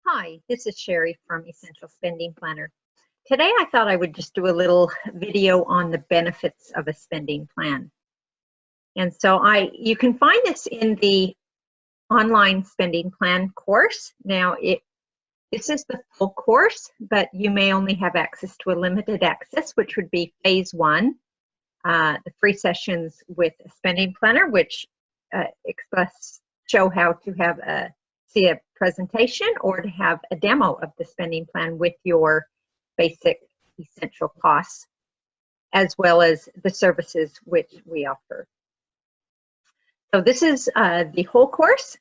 Hi, this is Sherry from Essential Spending Planner. Today I thought I would just do a little video on the benefits of a spending plan. And so you can find this in the online spending plan course. Now this is the full course, but you may only have access to a limited access, which would be phase 1, the free sessions with a spending planner, which show how to see a presentation or to have a demo of the spending plan with your basic essential costs, as well as the services which we offer. So this is the whole course,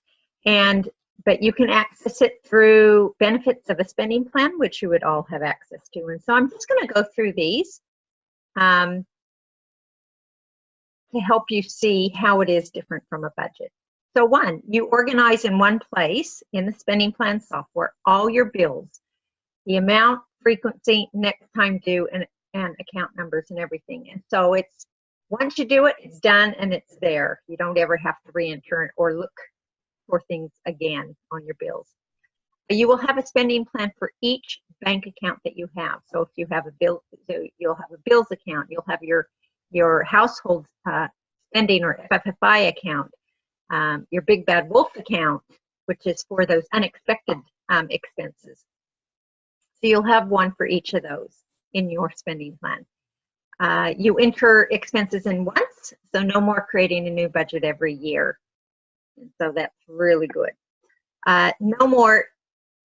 but you can access it through benefits of a spending plan, which you would all have access to. And so I'm just going to go through these to help you see how it is different from a budget. So 1, you organize in one place in the spending plan software all your bills, the amount, frequency, next time due, and account numbers and everything. And so once you do it, it's done and it's there. You don't ever have to re-enter or look for things again on your bills. You will have a spending plan for each bank account that you have. So if you have a bill, so you'll have a bills account, you'll have your household spending or FFI account, your Big Bad Wolf account, which is for those unexpected expenses. So you'll have one for each of those in your spending plan. You enter expenses in once, so no more creating a new budget every year. And so that's really good. No more,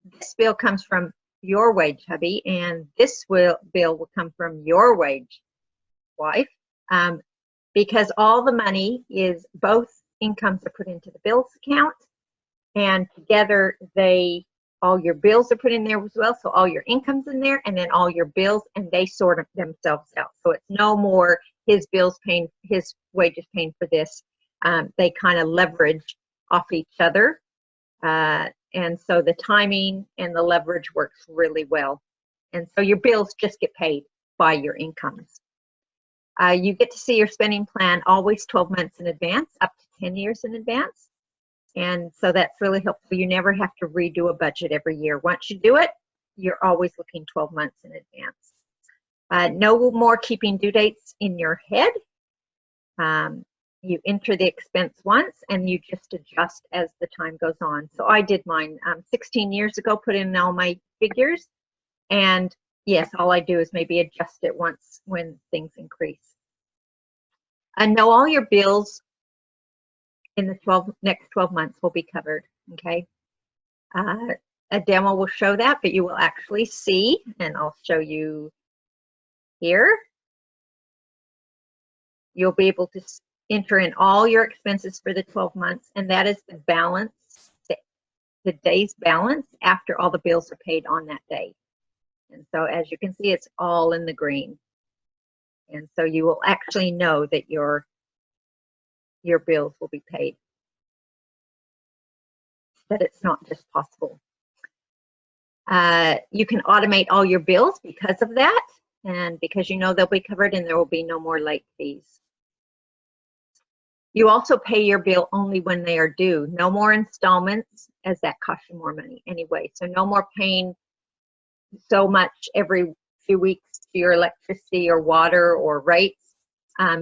this bill comes from your wage, hubby, and this bill will come from your wage, wife, because all the money is both incomes are put into the bills account, and together all your bills are put in there as well. So all your income's in there, and then all your bills, and they sort themselves out. So it's no more his bills paying, his wages paying for this. They kind of leverage off each other, and so the timing and the leverage works really well. And so your bills just get paid by your incomes. You get to see your spending plan always 12 months in advance, up to 10 years in advance. And so that's really helpful. You never have to redo a budget every year. Once you do it, you're always looking 12 months in advance. No more keeping due dates in your head. You enter the expense once and you just adjust as the time goes on. So I did mine 16 years ago, put in all my figures. And yes, all I do is maybe adjust it once when things increase. And know all your bills in the next 12 months will be covered, okay? A demo will show that, but you will actually see, and I'll show you here. You'll be able to enter in all your expenses for the 12 months, and that is the balance, the day's balance after all the bills are paid on that day. And so as you can see, it's all in the green. And so you will actually know that your bills will be paid, that it's not just possible. You can automate all your bills because of that, and because you know they'll be covered and there will be no more late fees. You also pay your bill only when they are due. No more installments, as that costs you more money anyway. So no more paying so much every few weeks to your electricity or water or rates.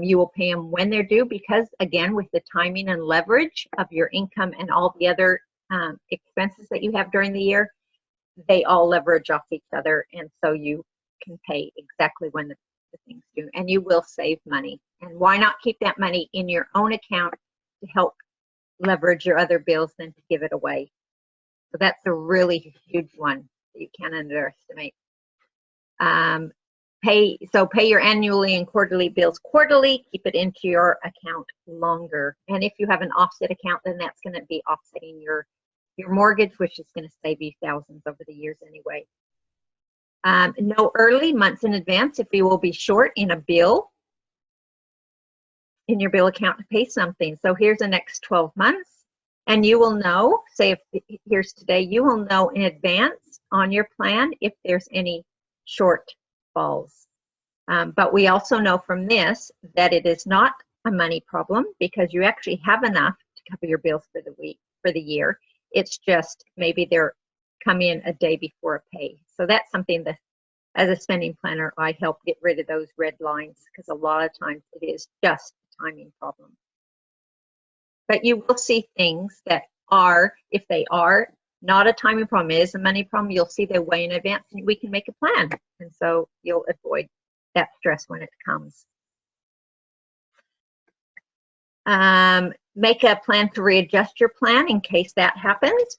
You will pay them when they're due, because again, with the timing and leverage of your income and all the other expenses that you have during the year, they all leverage off each other, and so you can pay exactly when the things due, and you will save money. And why not keep that money in your own account to help leverage your other bills than to give it away? So that's a really huge one that you can't underestimate. Pay your annually and quarterly bills quarterly. Keep it into your account longer. And if you have an offset account, then that's going to be offsetting your mortgage, which is going to save you thousands over the years anyway. Know early, months in advance, if you will be short in a bill in your bill account to pay something. So here's the next 12 months, and you will know, say if here's today, you will know in advance on your plan if there's any shortfalls. But we also know from this that it is not a money problem, because you actually have enough to cover your bills for the year. It's just maybe they're come in a day before a pay. So that's something that, as a spending planner, I help get rid of those red lines, because a lot of times it is just a timing problem. But you will see things that are, if they are not a timing problem, it is a money problem, you'll see they're way in advance, and we can make a plan. And so you'll avoid that stress when it comes. Make a plan to readjust your plan in case that happens.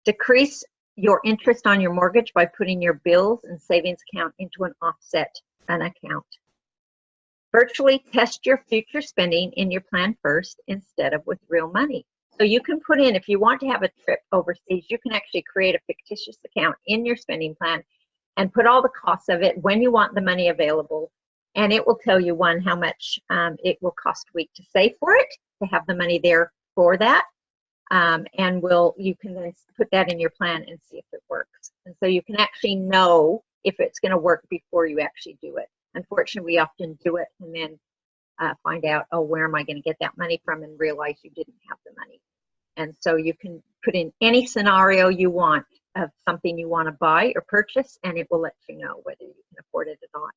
Decrease your interest on your mortgage by putting your bills and savings account into an account. Virtually test your future spending in your plan first instead of with real money. So you can put in, if you want to have a trip overseas, you can actually create a fictitious account in your spending plan and put all the costs of it when you want the money available. And it will tell you, one, how much it will cost a week to save for it, to have the money there for that. And you can then put that in your plan and see if it works. And so you can actually know if it's going to work before you actually do it. Unfortunately, we often do it and then find out, oh, where am I going to get that money from, and realize you didn't have the money. And so you can put in any scenario you want of something you want to buy or purchase, and it will let you know whether you can afford it or not.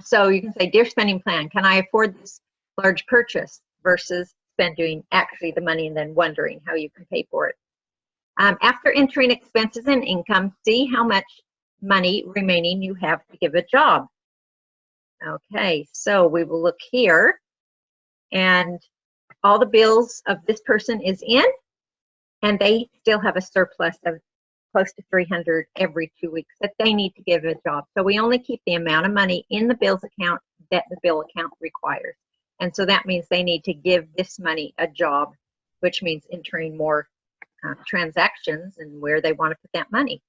So you can say, dear spending plan, can I afford this large purchase, versus spending actually the money and then wondering how you can pay for it. After entering expenses and income, see how much money remaining you have to give a job. Okay, so we will look here, and all the bills of this person is in, and they still have a surplus of close to $300 every 2 weeks that they need to give a job. So we only keep the amount of money in the bills account that the bill account requires. And so that means they need to give this money a job, which means entering more transactions and where they want to put that money.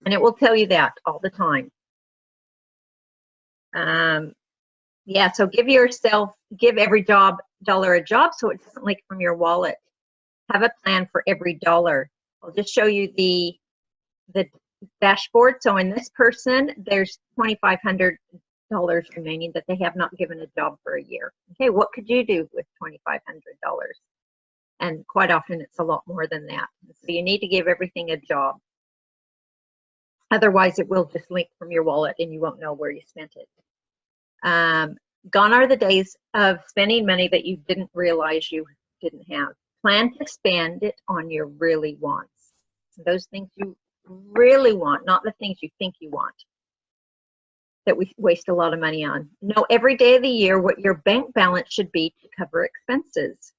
And it will tell you that all the time. Yeah, so give every dollar a job so it doesn't leak from your wallet. Have a plan for every dollar. I'll just show you the dashboard. So in this person, there's $2,500 remaining that they have not given a job for a year. Okay, what could you do with $2,500? And quite often it's a lot more than that. So you need to give everything a job. Otherwise it will just leak from your wallet and you won't know where you spent it. Gone are the days of spending money that you didn't realize you didn't have. Plan to spend it on your really wants. Those things you really want, not the things you think you want, that we waste a lot of money on. Know every day of the year what your bank balance should be to cover expenses.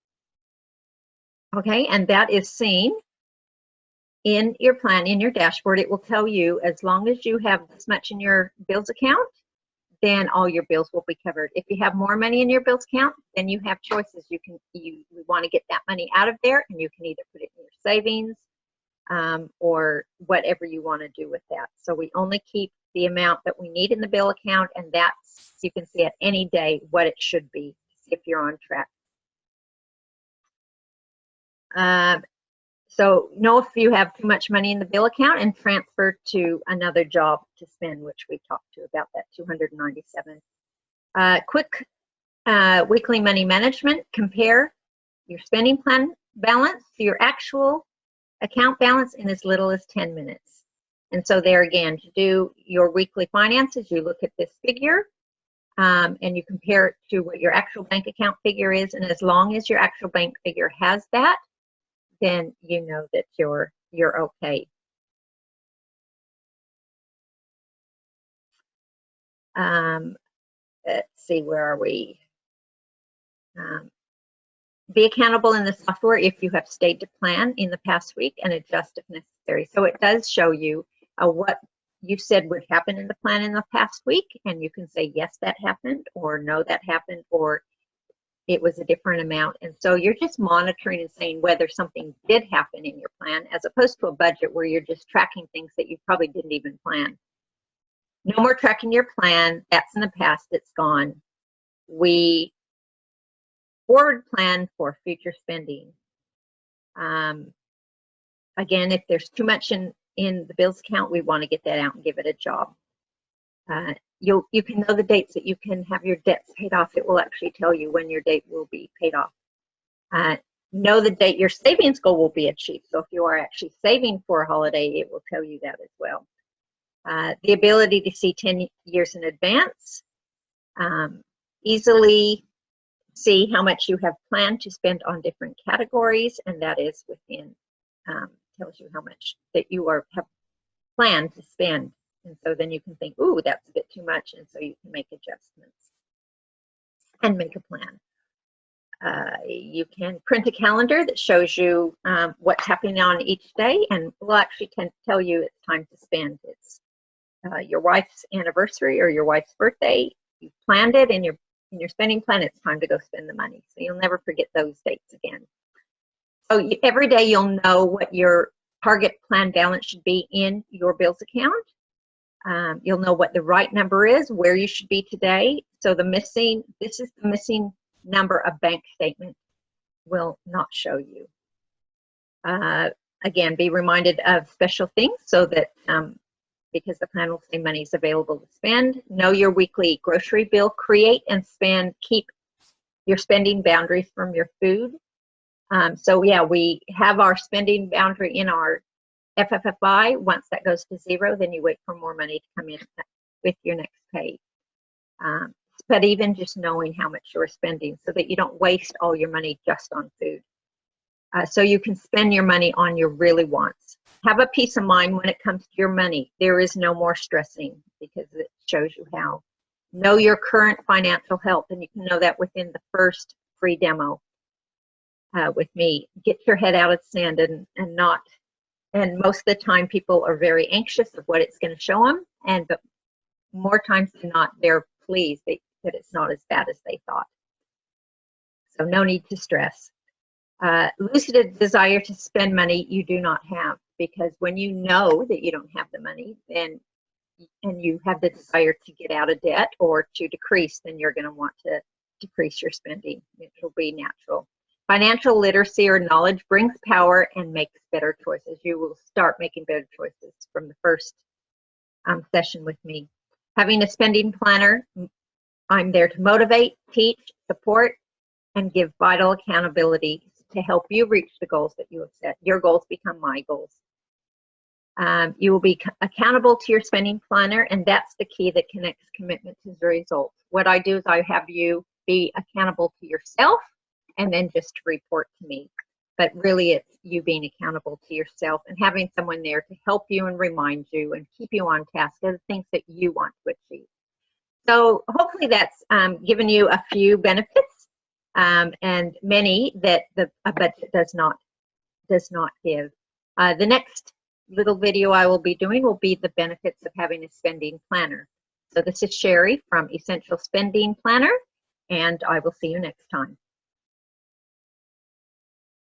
Okay, and that is seen in your plan, in your dashboard. It will tell you, as long as you have this much in your bills account, then all your bills will be covered. If you have more money in your bills account, then you have choices. You want to get that money out of there, and you can either put it in your savings or whatever you want to do with that. So we only keep the amount that we need in the bill account, and that's, you can see at any day what it should be, if you're on track. So know if you have too much money in the bill account and transfer to another job to spend, which we talked to about that, 297. Quick weekly money management. Compare your spending plan balance to your actual account balance in as little as 10 minutes. And so there again, to do your weekly finances, you look at this figure and you compare it to what your actual bank account figure is. And as long as your actual bank figure has that, then you know that you're okay. Let's see, where are we? Be accountable in the software if you have stayed to plan in the past week, and adjust if necessary. So it does show you what you said would happen in the plan in the past week, and you can say, yes, that happened, or no, that happened, or it was a different amount. And so you're just monitoring and saying whether something did happen in your plan, as opposed to a budget where you're just tracking things that you probably didn't even plan. No more tracking your plan. That's in the past. It's gone. We forward plan for future spending. Again, if there's too much in the bills account, we want to get that out and give it a job. You can know the dates that you can have your debts paid off. It will actually tell you when your date will be paid off. know the date your savings goal will be achieved. So if you are actually saving for a holiday, it will tell you that as well. The ability to see 10 years in advance, easily see how much you have planned to spend on different categories, and that is within, tells you how much that you have planned to spend. And so then you can think, ooh, that's a bit too much, and so you can make adjustments and make a plan. You can print a calendar that shows you what's happening on each day, and will actually tell you it's time to spend. It's your wife's anniversary or your wife's birthday. You planned it in your spending plan. It's time to go spend the money, so you'll never forget those dates again. So every day you'll know what your target plan balance should be in your bills account. You'll know what the right number is, where you should be today. So this is the missing number a bank statement will not show you. Again, be reminded of special things so that because the plan will say money is available to spend. Know your weekly grocery bill. Create and spend. Keep your spending boundaries from your food. So yeah, we have our spending boundary in our FFFI. Once that goes to zero, then you wait for more money to come in with your next pay. But even just knowing how much you're spending so that you don't waste all your money just on food. So you can spend your money on your really wants. Have a peace of mind when it comes to your money. There is no more stressing because it shows you how. Know your current financial health, and you can know that within the first free demo with me. Get your head out of the sand and most of the time people are very anxious of what it's going to show them, but more times than not, they're pleased that it's not as bad as they thought. So no need to stress. Lose the desire to spend money you do not have, because when you know that you don't have the money, and you have the desire to get out of debt or to decrease, then you're going to want to decrease your spending. It will be natural. Financial literacy or knowledge brings power and makes better choices. You will start making better choices from the first session with me. Having a spending planner, I'm there to motivate, teach, support, and give vital accountability to help you reach the goals that you have set. Your goals become my goals. You will be accountable to your spending planner, and that's the key that connects commitment to the results. What I do is I have you be accountable to yourself and then just report to me. But really it's you being accountable to yourself and having someone there to help you and remind you and keep you on task of the things that you want to achieve. So hopefully that's given you a few benefits and many that a budget does not give. The next little video I will be doing will be the benefits of having a spending planner. So this is Sherry from Essential Spending Planner, and I will see you next time.